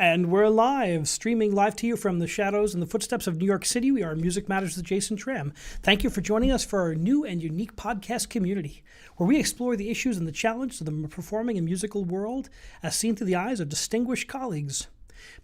And we're live, streaming live to you from the shadows and the footsteps of New York City. We are Music Matters with Jason Tramm. Thank you for joining us for our new and unique podcast community, where we explore the issues and the challenges of the performing and musical world as seen through the eyes of distinguished colleagues.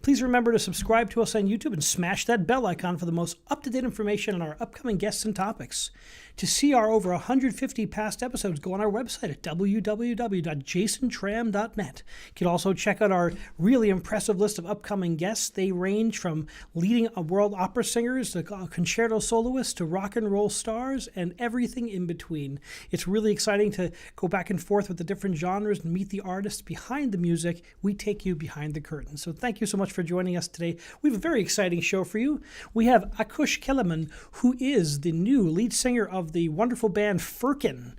Please remember to subscribe to us on YouTube and smash that bell icon for the most up-to-date information on our upcoming guests and topics. To see our over 150 past episodes, go on our website at www.jasontram.net. You can also check out our really impressive list of upcoming guests. They range from leading world opera singers to concerto soloists to rock and roll stars and everything in between. It's really exciting to go back and forth with the different genres and meet the artists behind the music. We take you behind the curtain. So thank you so much for joining us today. We have a very exciting show for you. We have Ákos Kelemen, who is the new lead singer of the wonderful band Firkin,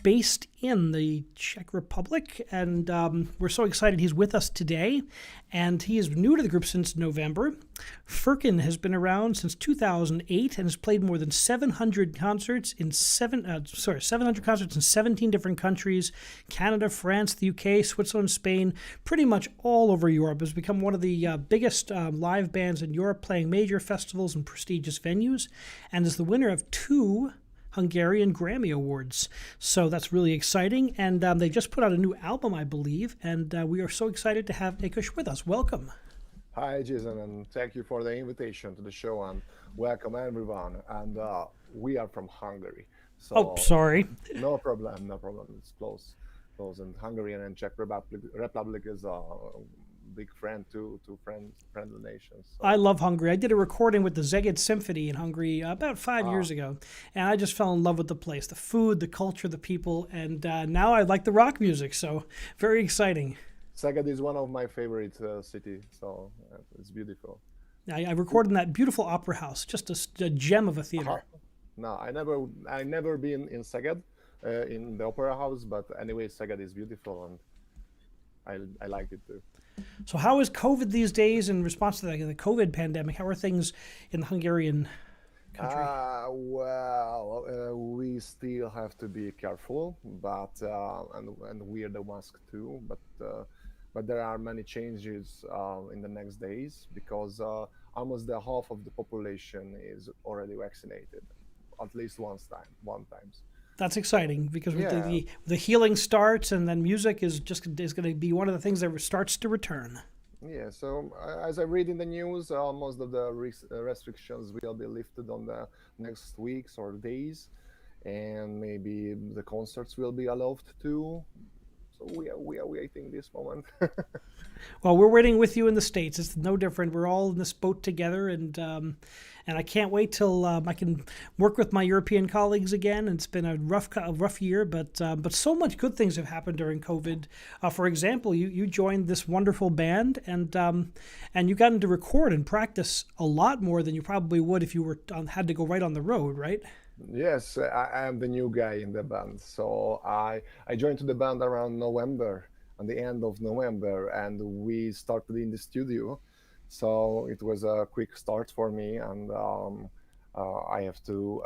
based in the Czech Republic, and we're so excited he's with us today. And he is new to the group since November. Furkin has been around since 2008 and has played more than 700 concerts in 700 concerts in 17 different countries: Canada, France, the UK, Switzerland, Spain, pretty much all over Europe. Has become one of the biggest live bands in Europe, playing major festivals and prestigious venues, and is the winner of 2 Hungarian Grammy Awards. So that's really exciting. And they just put out a new album, I believe. And we are so excited to have Ákos with us. Welcome. Hi, Jason, and thank you for the invitation to the show, and welcome everyone. And we are from Hungary. So sorry. No problem, no problem. It's close. And Hungarian and Czech Republic is a big friendly nations. So. I love Hungary. I did a recording with the Szeged Symphony in Hungary about 5 years ago, and I just fell in love with the place, the food, the culture, the people, and now I like the rock music, so very exciting. Szeged is one of my favorite cities, so it's beautiful. I recorded in that beautiful opera house, just a gem of a theater. No, I never been in Szeged, in the opera house, but anyway, Szeged is beautiful, and I like it too. So how is COVID these days in response to the COVID pandemic? How are things in the Hungarian country? We still have to be careful, but and wear the mask too. But there are many changes in the next days, because almost the half of the population is already vaccinated, at least one time. That's exciting, because with the healing starts, and then music is going to be one of the things that starts to return. Yeah, so as I read in the news, most of the restrictions will be lifted on the next weeks or days, and maybe the concerts will be allowed too. So we are waiting this moment. Well, we're waiting with you in the States. It's no different. We're all in this boat together, and I can't wait till I can work with my European colleagues again. And it's been a rough year, but so much good things have happened during COVID. For example, you joined this wonderful band, and you got into record and practice a lot more than you probably would if you had to go right on the road, right? Yes, I am the new guy in the band. So I joined the band around November, on the end of November, and we started in the studio. So it was a quick start for me, and I have to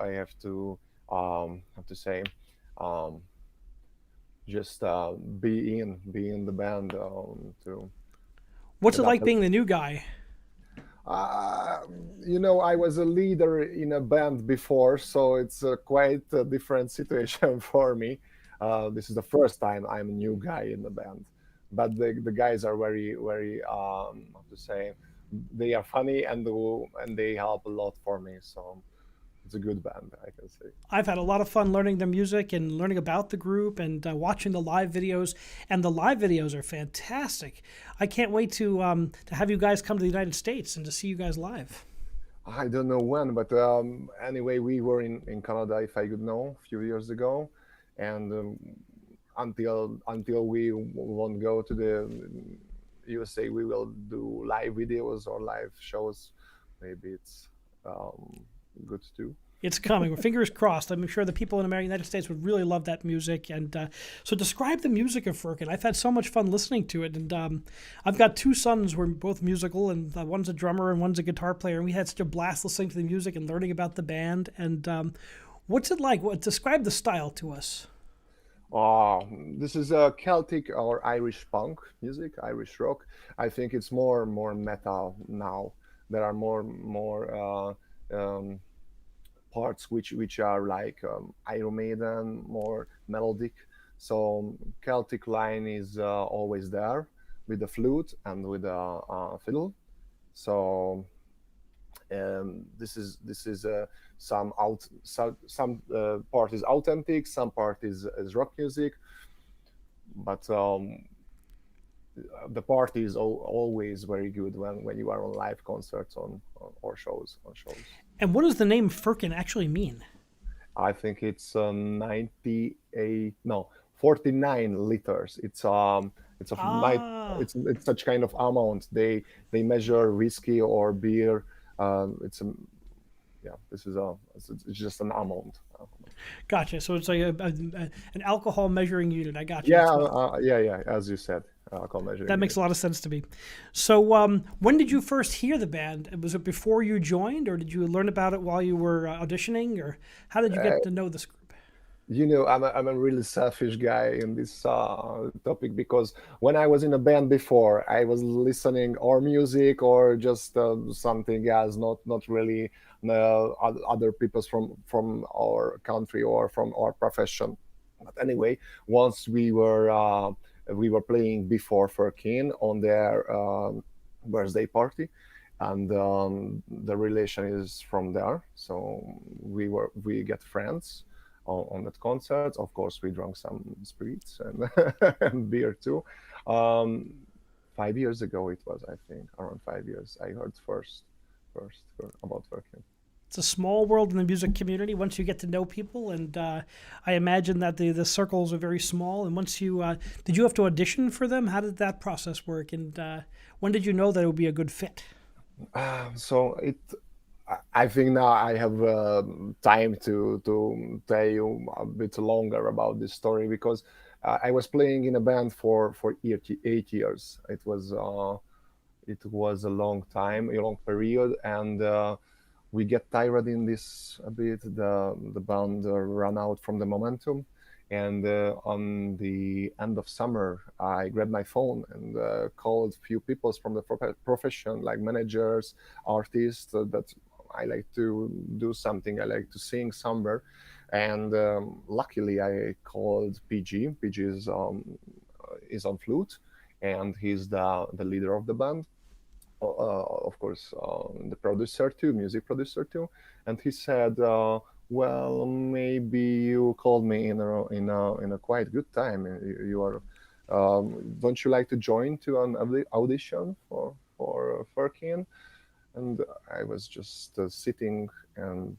just be in the band to. What's it like being the new guy? I was a leader in a band before, so it's quite a different situation for me. This is the first time I'm a new guy in the band, but the guys are very, very, they are funny, and they help a lot for me. So it's a good band, I can say. I've had a lot of fun learning their music and learning about the group, and watching the live videos. And the live videos are fantastic. I can't wait to have you guys come to the United States and to see you guys live. I don't know when, but anyway, we were in Canada, if I could know, a few years ago, and until we won't go to the USA, we will do live videos or live shows. Maybe it's good too. It's coming. We're fingers crossed. I'm sure the people in the United States would really love that music. And so describe the music of Furkin. I've had so much fun listening to it. And I've got 2 sons who are both musical, and one's a drummer and one's a guitar player. And we had such a blast listening to the music and learning about the band. And what's it like? Describe the style to us. Oh, this is Celtic or Irish punk music, Irish rock. I think it's more metal now. There are more parts which are like Iron Maiden, more melodic. So Celtic line is always there with the flute and with the fiddle. So this is some part is authentic, some part is rock music, but the party is always very good when you are on live concerts or shows. And what does the name Firkin actually mean? I think it's 98, no, 49 liters. It's of night. Ah, It's such kind of amount. They measure whiskey or beer. It's a Yeah. It's just an amount. gotcha. So it's like an alcohol measuring unit. I gotcha. Yeah, That's what yeah. As you said, alcohol that measuring makes unit. a lot of sense to me. So, when did you first hear the band? Was it before you joined, or did you learn about it while you were auditioning, or how did you get to know this group? I'm a really selfish guy in this topic because when I was in a band before, I was listening or music or just something else, not really other people's from our country or from our profession. But anyway, once we were playing before Furkin on their birthday party, and the relation is from there. So we get friends on that concert. Of course, we drank some spirits and, and beer too. Um, 5 years ago, it was, I think, around 5 years. I heard first about Firkin. It's a small world in the music community once you get to know people, and I imagine that the circles are very small. And once you did you have to audition for them? How did that process work? And when did you know that it would be a good fit? So I think now I have time to tell you a bit longer about this story because I was playing in a band for 8 years. It was a long time, a long period, and we get tired in this a bit. The band ran out from the momentum, and on the end of summer, I grabbed my phone and called few people from the profession, like managers, artists that I like to do something. I like to sing somewhere, and luckily I called PG. PG is on flute, and he's the leader of the band, of course, the producer too, music producer too, and he said, "Well, maybe you called me in a quite good time. You are, don't you like to join to an audition for Furkin?" And I was just sitting and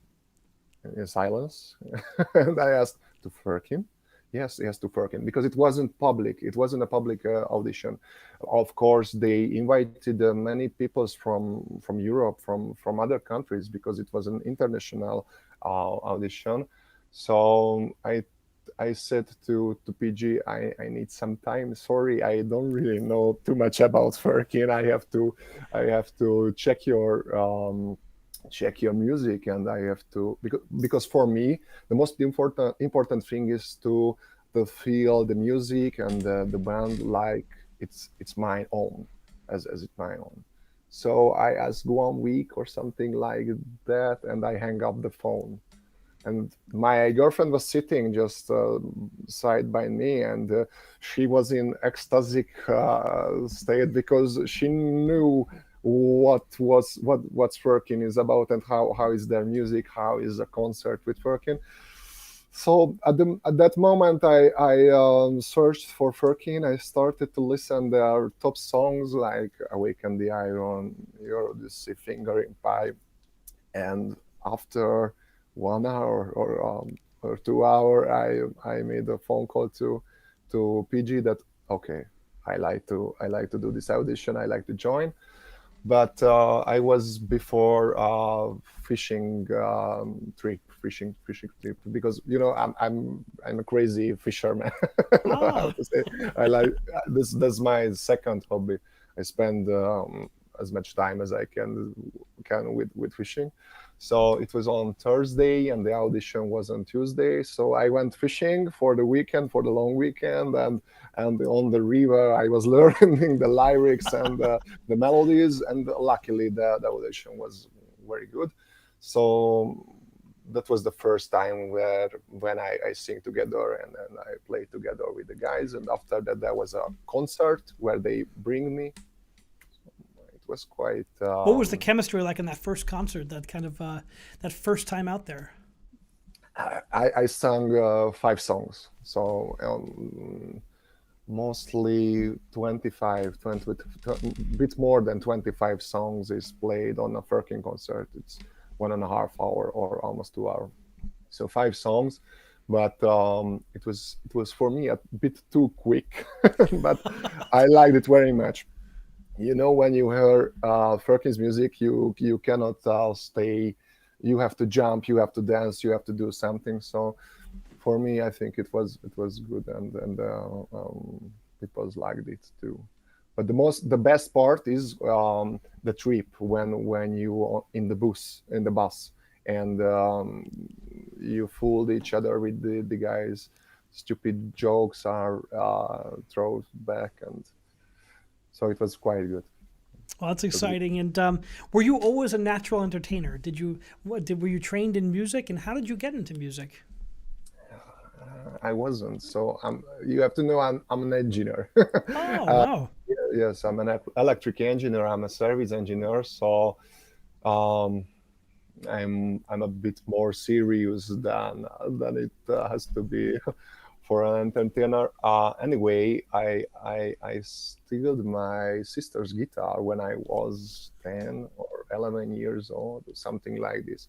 in silence, and I asked, "To Furkin?" Yes, yes, to Firkin, because it wasn't public. It wasn't a public audition. Of course, they invited many people from Europe, from other countries, because it was an international audition. So I said to PG, I need some time. Sorry, I don't really know too much about Firkin. I have to check your music, and I have to, because for me the most important thing is to feel the music and the band like it's my own, as it's my own. So I asked 1 week or something like that, and I hang up the phone. And my girlfriend was sitting just side by me, and she was in ecstatic state because she knew what's Furkin is about, and how is their music, how is a concert with Furkin. So at that moment, I searched for Furkin. I started to listen their top songs like "Awaken the Iron," "Your Odyssey," "Finger in Pie," and after 1 hour or 2 hour, I made a phone call to PG that, okay, I like to do this audition. I like to join, but I was before fishing trip, because I'm a crazy fisherman. How Ah, to say? I like this. That's my second hobby. I spend as much time as I can with fishing. So it was on Thursday, and the audition was on Tuesday. So I went fishing for the weekend, for the long weekend, and on the river I was learning the lyrics and the melodies. And luckily, the audition was very good. So that was the first time when I sing together and I play together with the guys. And after that, there was a concert where they bring me. It was quite. What was the chemistry like in that first concert? That kind of that first time out there. I sang 5 songs, so mostly 25, 20, bit more than 25 songs is played on a Firkin concert. It's 1.5 hour or almost 2 hours. So 5 songs, but it was for me a bit too quick, but I liked it very much. You know, when you hear Firkin's music, you cannot stay. You have to jump, you have to dance, you have to do something. So for me, I think it was good, and people liked it too. But the best part is the trip when you are in the bus, and you fooled each other with the guys. Stupid jokes are thrown back, and so it was quite good. Well, that's exciting. And were you always a natural entertainer? Were you trained in music, and how did you get into music? I wasn't. So you have to know I'm an engineer. Oh, wow. Yes, I'm an electric engineer. I'm a service engineer. So um, I'm a bit more serious than it has to be for an entertainer. Anyway, I stealed my sister's guitar when I was 10 or 11 years old, or something like this.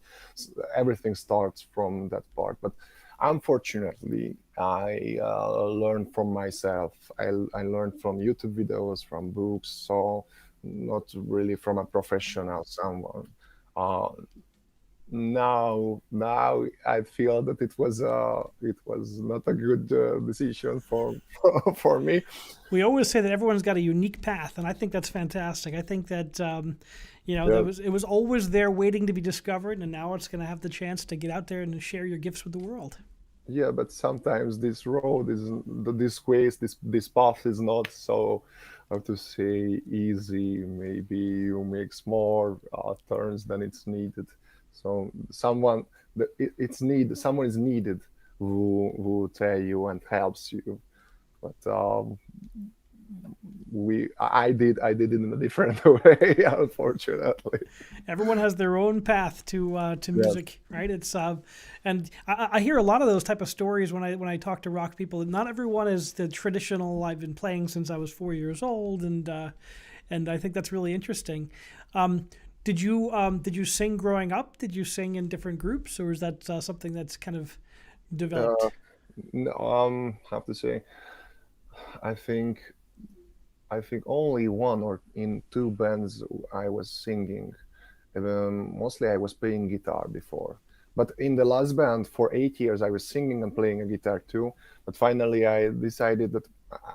Everything starts from that part. But unfortunately, I learned from myself. I learned from YouTube videos, from books, so not really from a professional someone. Uh, now I feel that it was not a good decision for me. We always say that everyone's got a unique path, and I think that's fantastic. I think that Yeah, it was always there waiting to be discovered, and now it's going to have the chance to get out there and share your gifts with the world. yeah, but sometimes this road is this way, this path is not so, how to say, easy. Maybe you makes more turns than it's needed. So someone is needed who tell you and helps you. But I did it in a different way, unfortunately. Everyone has their own path to Yeah, music, right? It's and I hear a lot of those type of stories when I talk to rock people. Not everyone is the traditional. I've been playing since I was 4 years old, and I think that's really interesting. Um, did you sing growing up? Did you sing in different groups, or is that something that's kind of uh, developed? no, have to say, I think only one or in two bands I was singing. Mostly I was playing guitar before. But in the last band for 8 years, I was singing and playing a guitar too. But finally, I decided that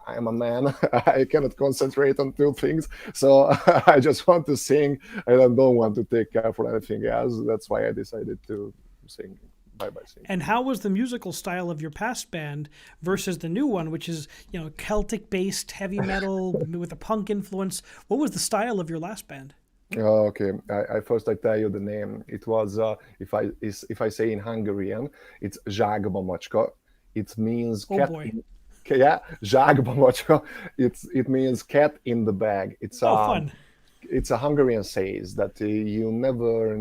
I'm a man. I cannot concentrate on two things. So I just want to sing and I don't want to take care for anything else. That's why I decided to sing by singing. And how was the musical style of your past band versus the new one, which is Celtic based heavy metal with a punk influence? What was the style of your last band? Okay, I tell you the name. It was if I say in Hungarian, it's Zsákba. It means Oh cat. boy! Yeah, Zsákba. It means cat in the bag. Oh, fun! It's a Hungarian says that you never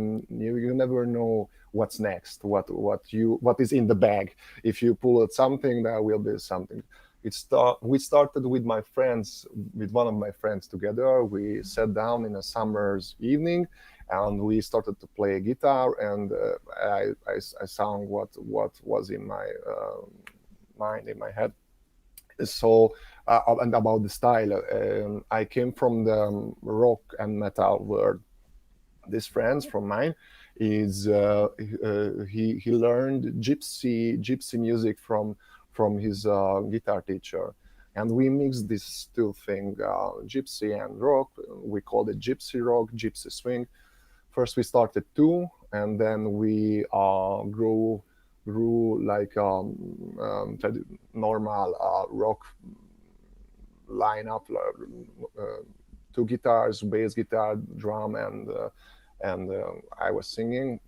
know what's next, what is in the bag. If you pull out something, there will be something. We started with my friends, with one of my friends together. We sat down in a summer's evening, and we started to play guitar. And I sang what was in my mind, in my head. So and about the style, I came from the rock and metal world. This friends from mine is he learned gypsy music from his guitar teacher. and we mixed these two things, gypsy and rock. We called it gypsy rock, gypsy swing. First we started two, and then we grew like normal rock lineup, two guitars, bass guitar, drum, and I was singing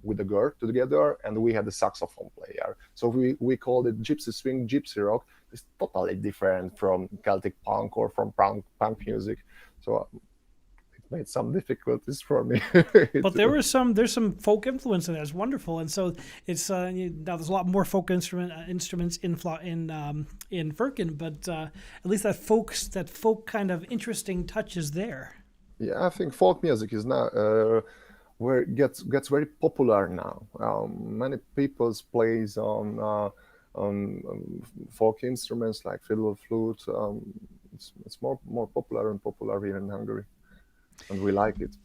with the girl together, and we had a saxophone player. So we called it gypsy swing, gypsy rock. It's totally different from Celtic punk or from punk music. So it made some difficulties for me. But there's some folk influence in there. It's wonderful, and so it's now there's a lot more folk instruments in Firkin, but at least that folk kind of interesting touch is there. Yeah, I think folk music is now where it gets very popular now. Many people plays on folk instruments like fiddle, flute. It's more popular and popular here in Hungary, and we like it.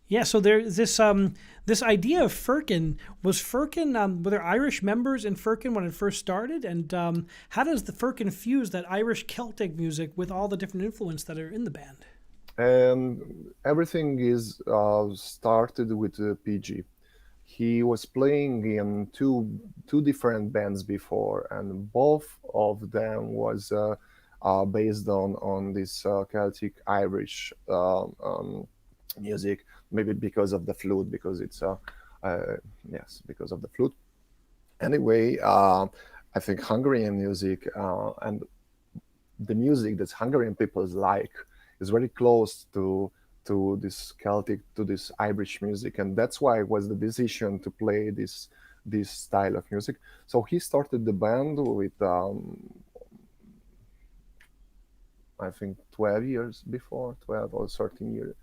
Yeah, so there's this idea of Furkin. Was Furkin were there Irish members in Furkin when it first started, and how does the Furkin fuse that Irish Celtic music with all the different influence that are in the band? And everything is started with PG. He was playing in two different bands before, and both of them was based on this Celtic Irish music. Maybe because of the flute, because it's uh, yes, because of the flute. Anyway, I think Hungarian music and the music that Hungarian people like is very close to this Celtic, to this Irish music, and that's why it was the decision to play this style of music. So he started the band with I think 12 years before, 12 or 13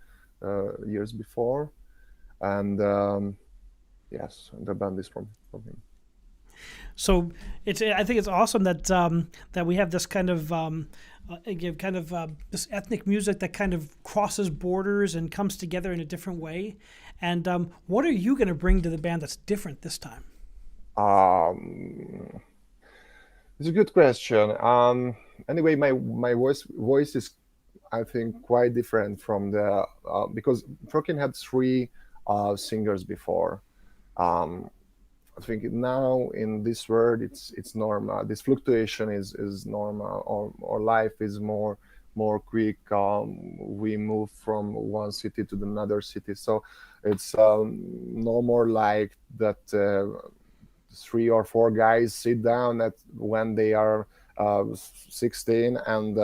years before, and yes, the band is from him. So I think it's awesome that we have this kind of this ethnic music that kind of crosses borders and comes together in a different way. And what are you going to bring to the band that's different this time? Um, it's a good question. Anyway, my voice is, I think, quite different from the because Furkin had three singers before. Um, I think now in this world it's normal. This fluctuation is normal. Our life is more quick. We move from one city to another city, so it's no more like that. Three or four guys sit down at when they are 16 and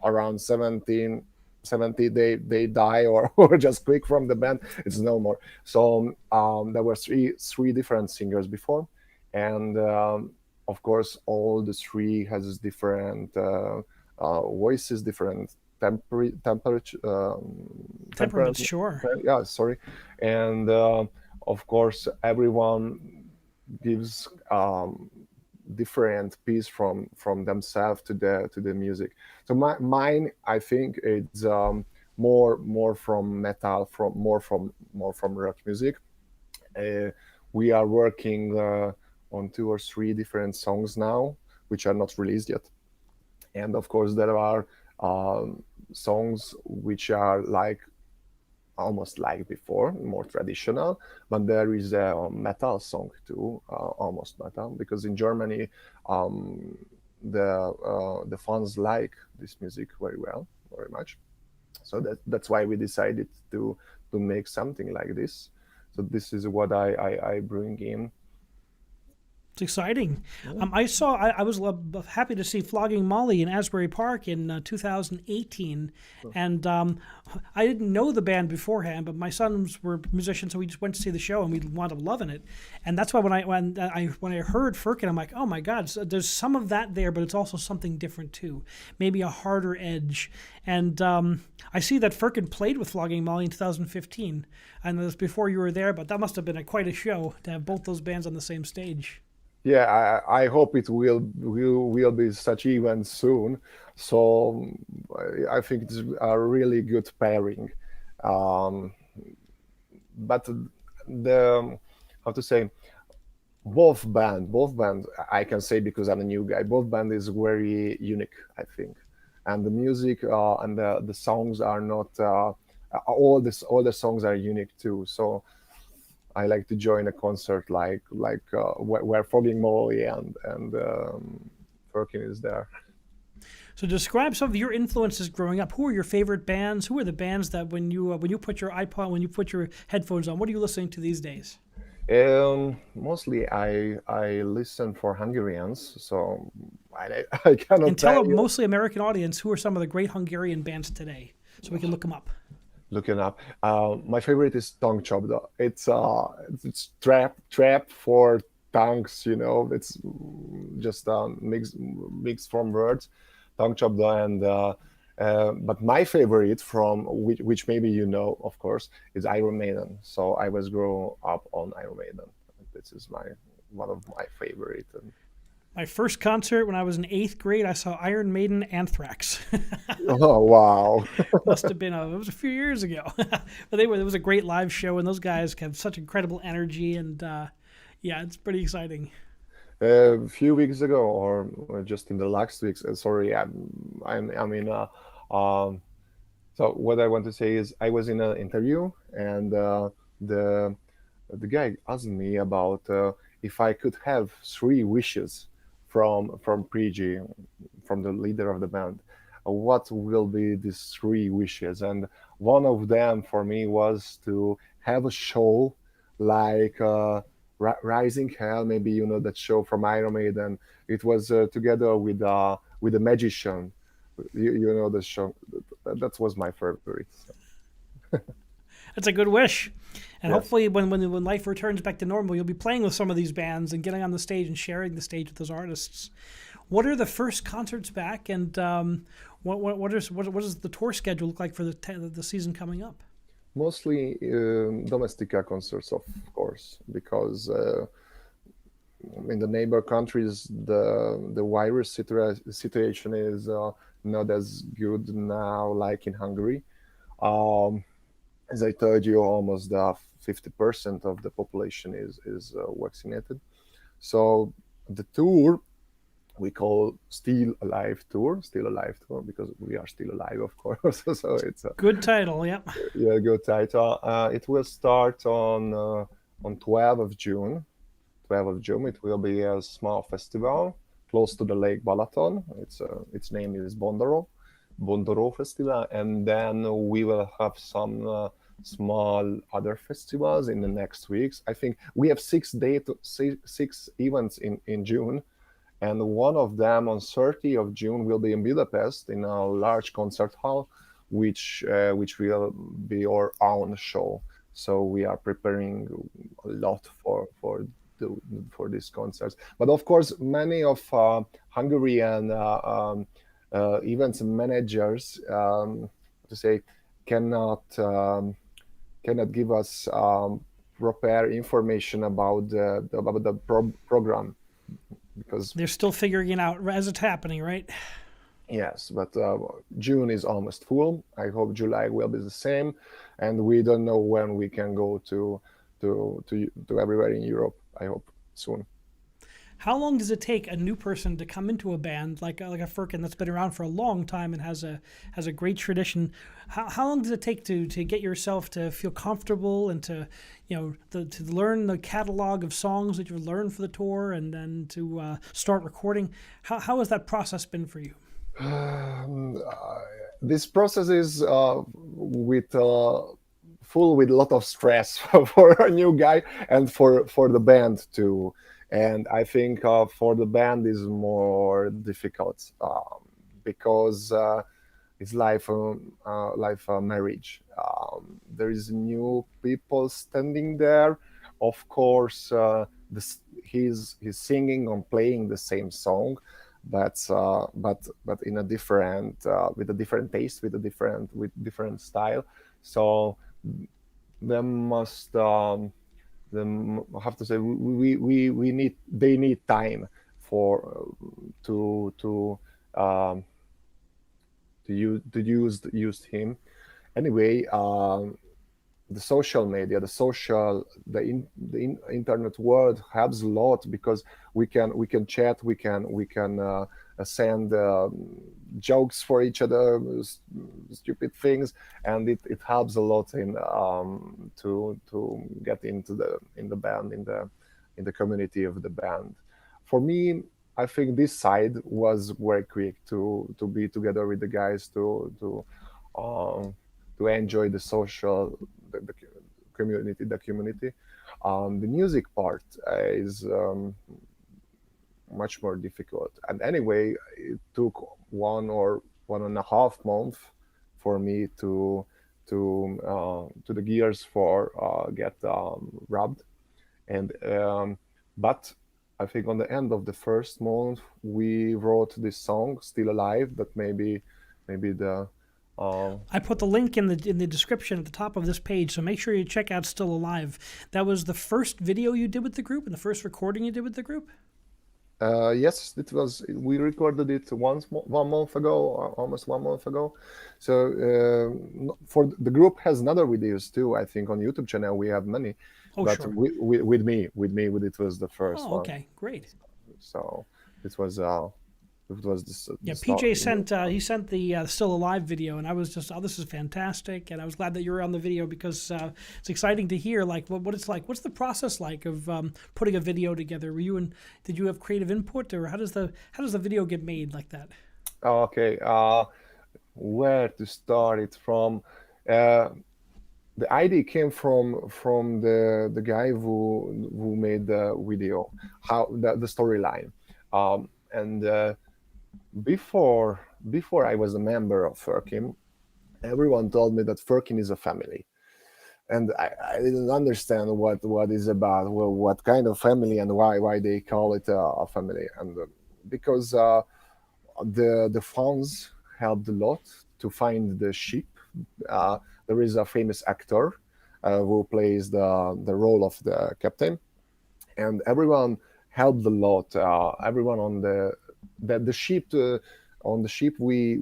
around 17 70 they die or, or just quit from the band. It's no more. So there were three different singers before, and of course all the three has different voices, different temperature, Temperaments, temperament. sure. Yeah, sorry. And of course everyone gives different piece from themselves to the music. So mine, I think it's more from metal, more from rock music. Uh, we are working on two or three different songs now, which are not released yet. And of course, there are songs which are like almost like before, more traditional, but there is a metal song too, almost metal, because in Germany the fans like this music very well, very much. So that's why we decided to make something like this. So this is what I bring in. It's exciting. I was happy to see Flogging Molly in Asbury Park in 2018, and I didn't know the band beforehand, but my sons were musicians, so we just went to see the show and we wound up loving it. And that's why when I heard Furkin, I'm like, oh my God, so there's some of that there, but it's also something different too, maybe a harder edge. And I see that Furkin played with Flogging Molly in 2015, and it was before you were there, but that must have been quite a show to have both those bands on the same stage. Yeah, I hope it will be such event soon. So I think it's a really good pairing. Um, but the how to say, both band. I can say because I'm a new guy. Both band is very unique, I think, and the music and the songs are not all the songs are unique too. So I like to join a concert where Fogging Molly and Firkin is there. So describe some of your influences growing up. Who are your favorite bands? Who are the bands that when you put your iPod, when you put your headphones on, what are you listening to these days? Mostly I listen for Hungarians, so I cannot And tell tell a you. mostly American audience who are some of the great Hungarian bands today, so we can look them up. Looking up. My favorite is tongue chop. Though. It's trap for tongues. It's just mix from words, tongue chop. But my favorite from which maybe of course, is Iron Maiden. So I was grown up on Iron Maiden. This is my one of my favorite. And My first concert when I was in eighth grade, I saw Iron Maiden Anthrax. oh wow, Must have been it was a few years ago, but it was a great live show, and those guys have such incredible energy, and yeah, it's pretty exciting. a few weeks ago or just in the last weeks. Sorry, I mean. Um, So what I want to say is I was in an interview and the the guy asked me about if I could have three wishes from PG, from the leader of the band. What will be these three wishes? And one of them for me was to have a show like Rising Hell. Maybe you know that show from Iron Maiden. It was together with a magician. You know the show. That was my favorite. So, That's a good wish, and yes. hopefully, when life returns back to normal, you'll be playing with some of these bands and getting on the stage and sharing the stage with those artists. What are the first concerts back, and what does the tour schedule look like for the season coming up? Mostly domestica concerts, of course, because in the neighbor countries the virus situation is not as good now like in Hungary. Um, as I told you, almost 50% of the population is vaccinated. So the tour we call Still Alive Tour, because we are still alive, of course. So it's a Good title, yep. yeah, good title. It will start on 12th of June. 12th of June, it will be a small festival close to the Lake Balaton. Its name is Bondoro Festival, and then we will have some small other festivals in the next weeks. I think we have six events in June, and one of them on 30th of June will be in Budapest in a large concert hall, which will be our own show. So we are preparing a lot the, for these concerts. But of course, many of Hungarian events managers, to say, cannot cannot give us proper information about the program because They're still figuring it out as it's happening, right? yes, but June is almost full. I hope July will be the same, and we don't know when we can go to everywhere in Europe. I hope soon. How long does it take a new person to come into a band like a Firkin that's been around for a long time and has a great tradition? How long does it take to get yourself to feel comfortable and to to learn the catalog of songs that you've learned for the tour and then to start recording? How has that process been for you? This process is with full with a lot of stress for a new guy and for the band too. And I think for the band is more difficult because it's life marriage. There is new people standing there. Of course, he's singing and playing the same song, but in a different with a different taste, with different style. So they must them have to say we need they need time for um, to use him anyway. the social media, the internet world helps a lot, because we can chat, we can send jokes for each other, stupid things, and it helps a lot in to get into the band, in the community of the band. For me, I think this side was very quick to be together with the guys, um, to enjoy the social, the community. The music part is much more difficult. And anyway, it took 1.5 months for me to the gears for get rubbed. And but I think on the end of the first month we wrote this song "Still Alive" that maybe the uh, I put the link in the description at the top of this page, so make sure you check out Still Alive. That was the first video you did with the group and the first recording you did with the group? yes, it was. We recorded it 1 month ago, almost 1 month ago. So for the group has another videos too. I think on YouTube channel we have many, Oh, but sure. with it was the first Oh, one. okay, great. So it was Yeah, the start. PJ sent he sent the Still Alive video, and I was just, oh, this is fantastic, and I was glad that you were on the video because it's exciting to hear like what it's like. What's the process like of putting a video together? Did you have creative input, or how does the video get made like that? Okay, where to start it from? Uh, the idea came from the guy who made the video, how the storyline, and before before I was a member of Firkin, everyone told me that Furkin is a family, and I didn't understand what is about, well, what kind of family, and why they call it a family, and because the funds helped a lot to find the ship. There is a famous actor who plays the role of the captain, and everyone helped a lot. Everyone on the ship. On the ship, we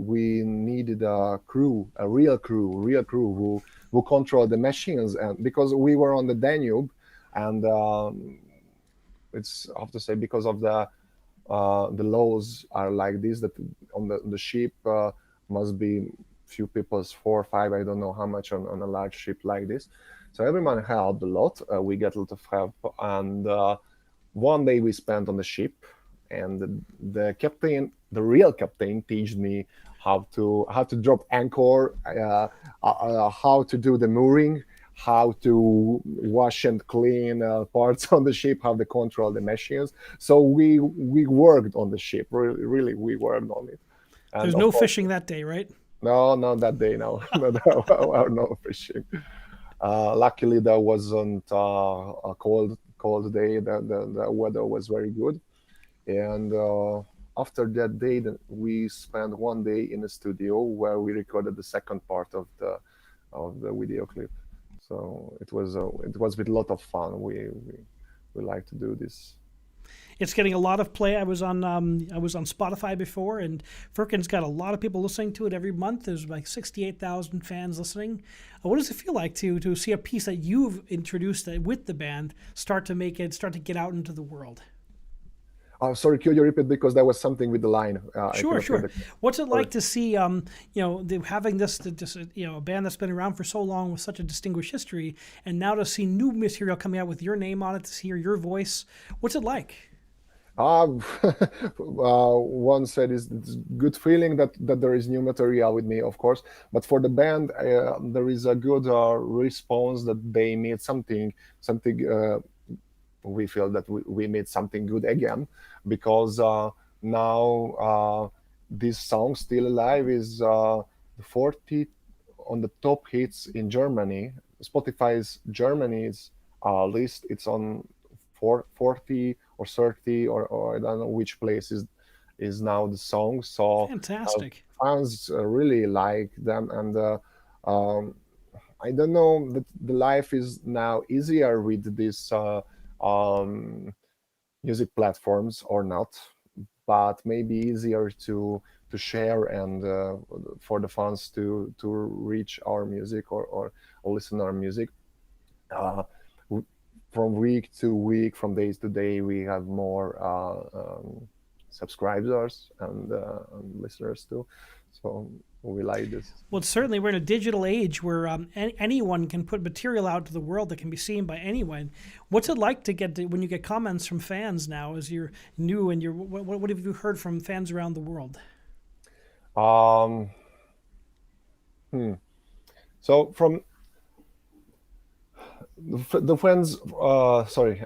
needed a crew, a real crew who control the machines, and because we were on the Danube, and it's I have to say, because of the laws are like this, that on the ship must be few people's, 4 or 5, I don't know how much on a large ship like this. So everyone helped a lot. We get a lot of help, and one day we spent on the ship, and the captain, the real captain, teach me how to drop anchor, how to do the mooring, how to wash and clean parts on the ship, how to control the machines. So we worked on the ship. Really, really, we worked on it. And There's of no course, fishing that day, right? no, not that day. No, no fishing. Luckily, there wasn't a cold day. The weather was very good, and after that day, we spent one day in the studio where we recorded the second part of the video clip. So it was with a lot of fun. We like to do this. It's getting a lot of play. I was on Spotify before, and Firkin's got a lot of people listening to it every month. There's like 68,000 fans listening. What does it feel like to see a piece that you've introduced with the band start to get out into the world? Sorry, could you repeat, because there was something with the line. I Sure, cannot hear sure. the. What's it Sorry. like to see, having this, a band that's been around for so long with such a distinguished history, and now to see new material coming out with your name on it, to hear your voice? What's it like? Uh, one said it's good feeling that there is new material with me, of course. But for the band, there is a good response that they made something. We feel that we made something good again, because now this song "Still Alive" is 40 on the top hits in Germany. Spotify's Germany's list. It's on 40 or 30, or I don't know which place is now the song. So Fantastic. fans really like them, and um, I don't know that the life is now easier with this um, music platforms or not, but maybe easier to share, and for the fans to reach our music, or listen our music. uh, w- from week to week, from days to day, we have more subscribers and listeners too. So we like this. Well, certainly we're in a digital age where anyone can put material out to the world that can be seen by anyone. What's it like to when you get comments from fans now as you're new and what have you heard from fans around the world? Um, hmm. So from the friends, sorry,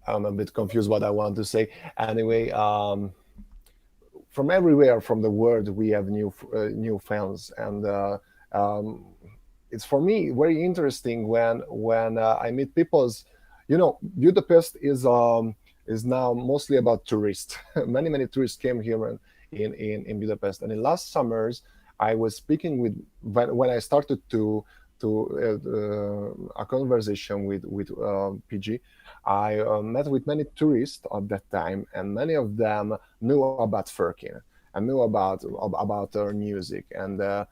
I'm a bit confused what I want to say. Anyway, from everywhere from the world, we have new fans, and um, it's for me very interesting when I meet people's. Budapest is now mostly about tourists. Many tourists came here in Budapest, and in last summers I was speaking with when I started to a conversation with PG. I met with many tourists at that time, and many of them knew about Firkin and knew about their music, and that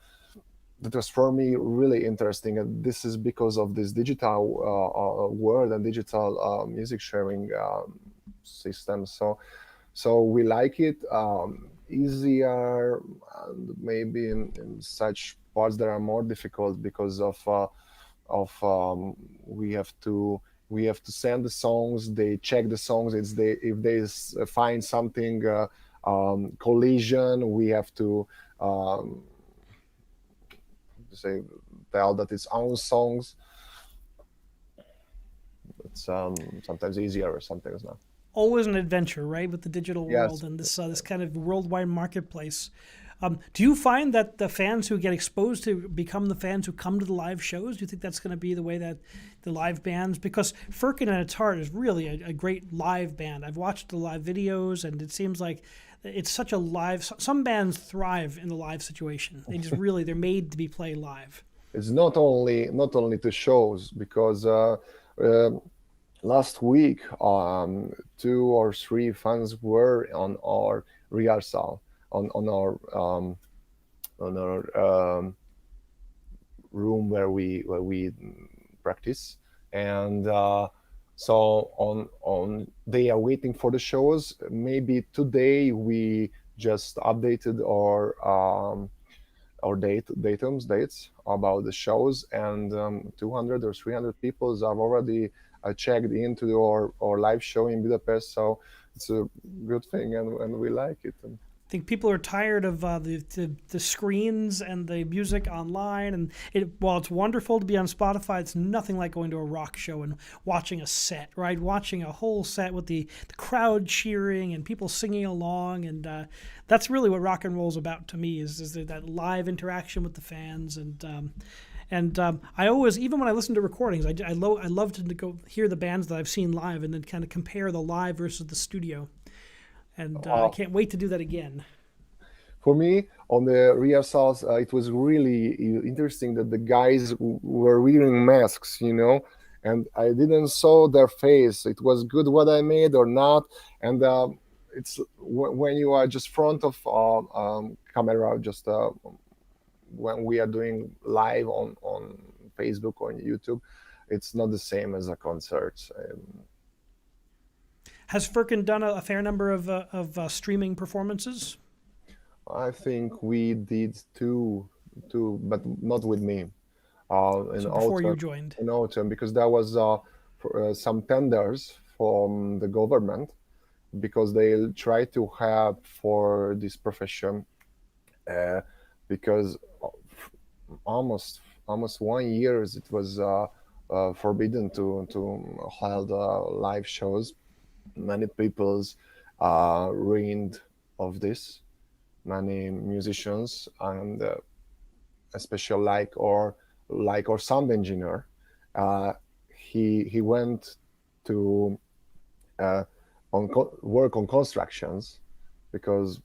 was for me really interesting. And this is because of this digital world and digital music sharing system. So we like it easier, and maybe in such parts that are more difficult because of we have to send the songs. They check the songs. If they find something collision, we have um, say tell that it's our songs. It's sometimes easier or sometimes not. Always an adventure, right, with the digital world Yes. and this kind of worldwide marketplace. Do you find that the fans who get exposed to become the fans who come to the live shows? Do you think that's going to be the way that the live bands? Because Firkin at its heart is really a great live band. I've watched the live videos, and it seems like it's such a live. Some bands thrive in the live situation. They're made to be played live. It's not only the shows because uh, last week two or three fans were on our rehearsal on our room where we practice, and so on they are waiting for the shows. Maybe today we just updated our dates about the shows, and 200 or 300 people have already checked into our live show in Budapest. So it's a good thing, and we like it. And Think people are tired of the screens and the music online. And while it's wonderful to be on Spotify, it's nothing like going to a rock show and watching a set, right? Watching a whole set with the crowd cheering and people singing along. And that's really what rock and roll is about to me, is that live interaction with the fans. And I always, even when I listen to recordings, I love to go hear the bands that I've seen live and then kind of compare the live versus the studio. And I uh, can't wait to do that again. for me, on the rehearsals, it was really interesting that the guys were wearing masks, and I didn't saw their face. It was good what I made or not, and it's when you are just front of camera, just when we are doing live on Facebook or on YouTube, it's not the same as a concert. Has Firkin done a fair number of streaming performances? I think we did two, but not with me. In So before you autumn, joined. because there was some tenders from the government because they try to have for this profession, uh, because almost 1 year it was forbidden to hold live shows. Many people's ruined of this. Many musicians and especially like our sound engineer, uh, he went to uh, work on constructions because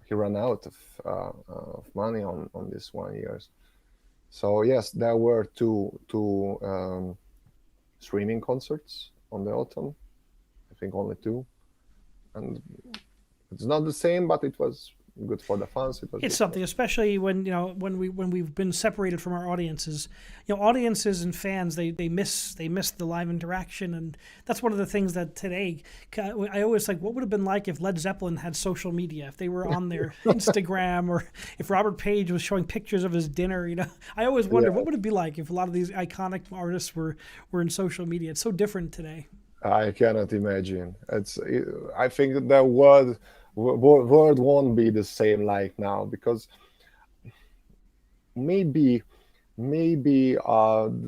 he ran out of money on this 1 years. So yes, there were two streaming concerts on the autumn. I think only two, and it's not the same, but it was good for the fans. It was It's good something, especially when when we've been separated from our audiences. Audiences and fans they miss the live interaction, and that's one of the things that today I always like. What would have been like if Led Zeppelin had social media? If they were on their Instagram, or if Robert Page was showing pictures of his dinner. I always wonder what would it be like if a lot of these iconic artists were in social media. It's so different today. I cannot imagine. I think the world won't be the same like now, because maybe the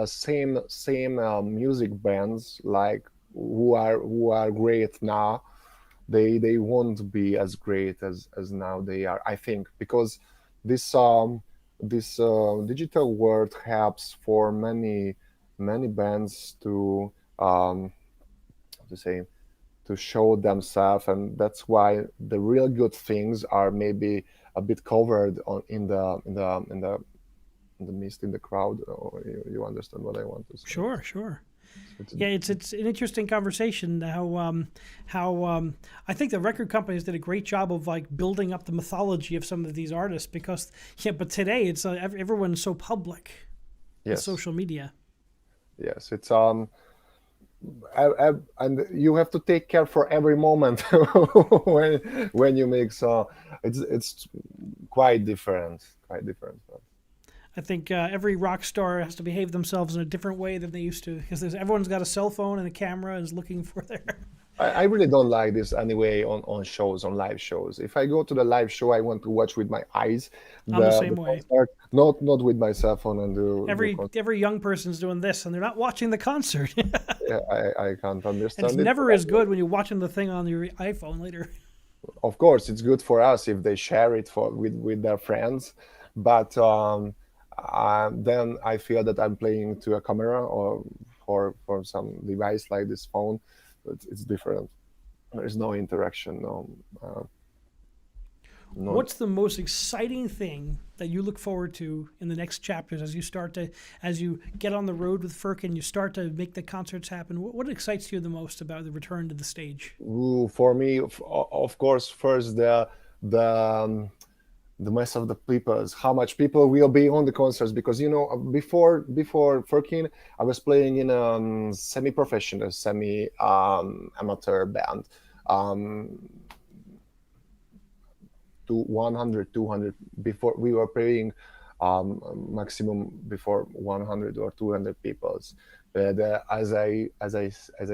same music bands like who are great now, they won't be as great as now they are, I think, because this digital world helps for many bands um, to say to show themselves, and that's why the real good things are maybe a bit covered in the mist, in the crowd. Or you understand what I want to say? Sure, sure. It's Yeah, it's an interesting conversation. How I think the record companies did a great job of like building up the mythology of some of these artists, because but today it's everyone's so public with Yes, social media. yes, it's and you have to take care for every moment when you make song. It's quite different. I think every rock star has to behave themselves in a different way than they used to, because everyone's got a cell phone and a camera and is looking for their. I really don't like this anyway on shows, on live shows. If I go to the live show, I want to watch with my eyes I'm the the same way. concert, not with my cell phone and do concert. Every young person's doing this, and they're not watching the concert. And Yeah, I can't it's understand it. never as good when you're watching the thing on your iPhone later. Of course, it's good for us if they share it with their friends, but then I feel that I'm playing to a camera or for some device like this phone. It's different. There's no interaction, no. What's the most exciting thing that you look forward to in the next chapters as you get on the road with Firkin, you start to make the concerts happen? What excites you the most about the return to the stage? Ooh, for me, of course, first the mass of the people, how much people will be on the concerts, because before Furkin, I was playing in a semi-professional, amateur band, um, to 100, 200. Before we were playing maximum before 100 or 200 peoples. But as I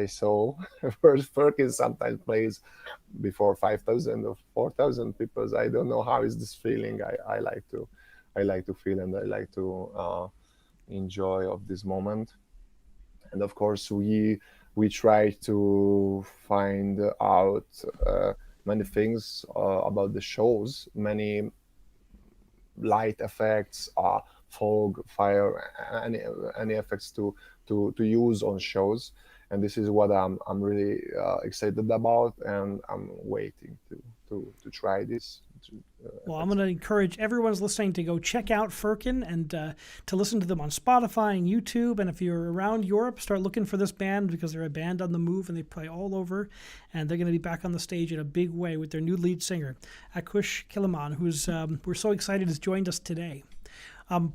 saw, first Firkin sometimes plays before 5,000 or 4,000 people. I don't know how is this feeling. I like to feel, and I like to enjoy of this moment. And of course, we try to find out many things about the shows, many light effects, fog, fire, any effects to use on shows. And this is what I'm really excited about, and I'm waiting to try this. Well, I'm going to encourage everyone's listening to go check out Firkin and to listen to them on Spotify and YouTube. And if you're around Europe, start looking for this band, because they're a band on the move and they play all over. And they're going to be back on the stage in a big way with their new lead singer, Ákos Kelemen, who's we're so excited has joined us today.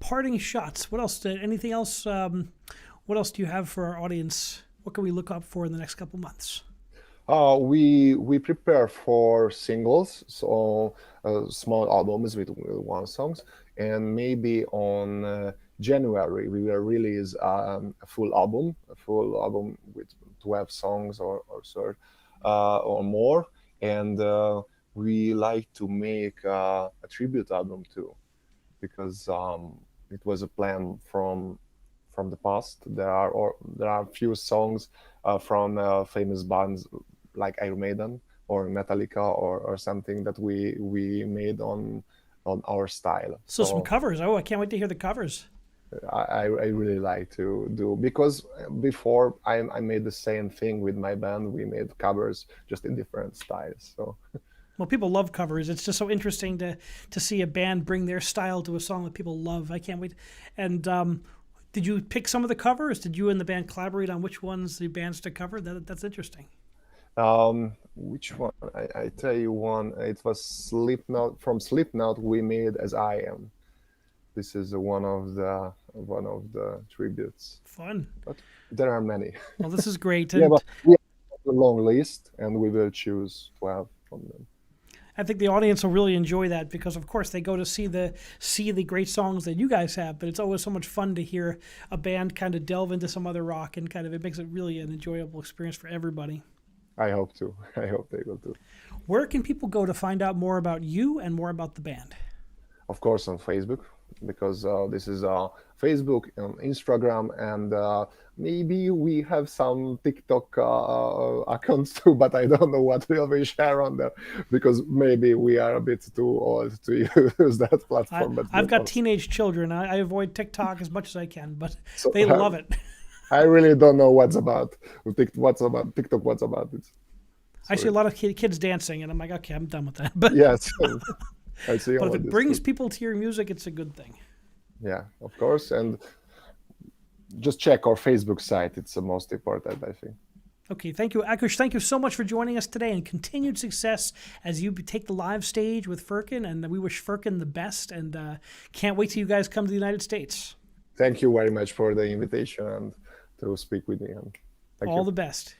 Parting shots. What else? Anything else? What else do you have for our audience? What can we look up for in the next couple months? We prepare for singles, so small albums with one songs, and maybe on January we will release a full album with 12 songs or so, or more, and we like to make a tribute album too, because it was a plan from the past. There are few songs from famous bands like Iron Maiden or Metallica or something that we made on our style. So some covers. Oh, I can't wait to hear the covers. I really like to do, because before I made the same thing with my band. We made covers just in different styles. So. Well, people love covers. It's just so interesting to see a band bring their style to a song that people love. I can't wait. And did you pick some of the covers? Did you and the band collaborate on which ones the bands to cover? That's interesting. Which one? I tell you one. It was Slipknot. From Slipknot, we made "As I Am." This is one of the tributes, Fun. but there are many. Well, this is great. Yeah, And but we have a long list, and we will choose 12 from them. I think the audience will really enjoy that because, of course, they go to see the great songs that you guys have. But it's always so much fun to hear a band kind of delve into some other rock, and kind of it makes it really an enjoyable experience for everybody. I hope to. I hope they will too. Where can people go to find out more about you and more about the band? Of course, on Facebook, because this is Facebook and Instagram, and maybe we have some TikTok accounts too, but I don't know what will we share on there, because maybe we are a bit too old to use that platform. But I've got teenage children. I avoid TikTok as much as I can, but so, they love it. I really don't know what's about TikTok. What's about it? I see a lot of kids dancing, and I'm like, okay, I'm done with that. But Yes, I see. but all if of it this brings too. people to your music, it's a good thing. Yeah, of course, and just check our Facebook site. It's the most important, I think. Okay, thank you, Ákos. Thank you so much for joining us today, and continued success as you take the live stage with Furkin. And we wish Furkin the best, and can't wait till you guys come to the United States. Thank you very much for the invitation and to speak with me. And thank All you. the best.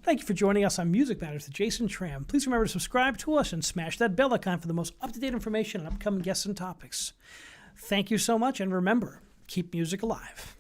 Thank you for joining us on Music Matters with Jason Tramm. Please remember to subscribe to us and smash that bell icon for the most up-to-date information on upcoming guests and topics. Thank you so much, and remember, keep music alive.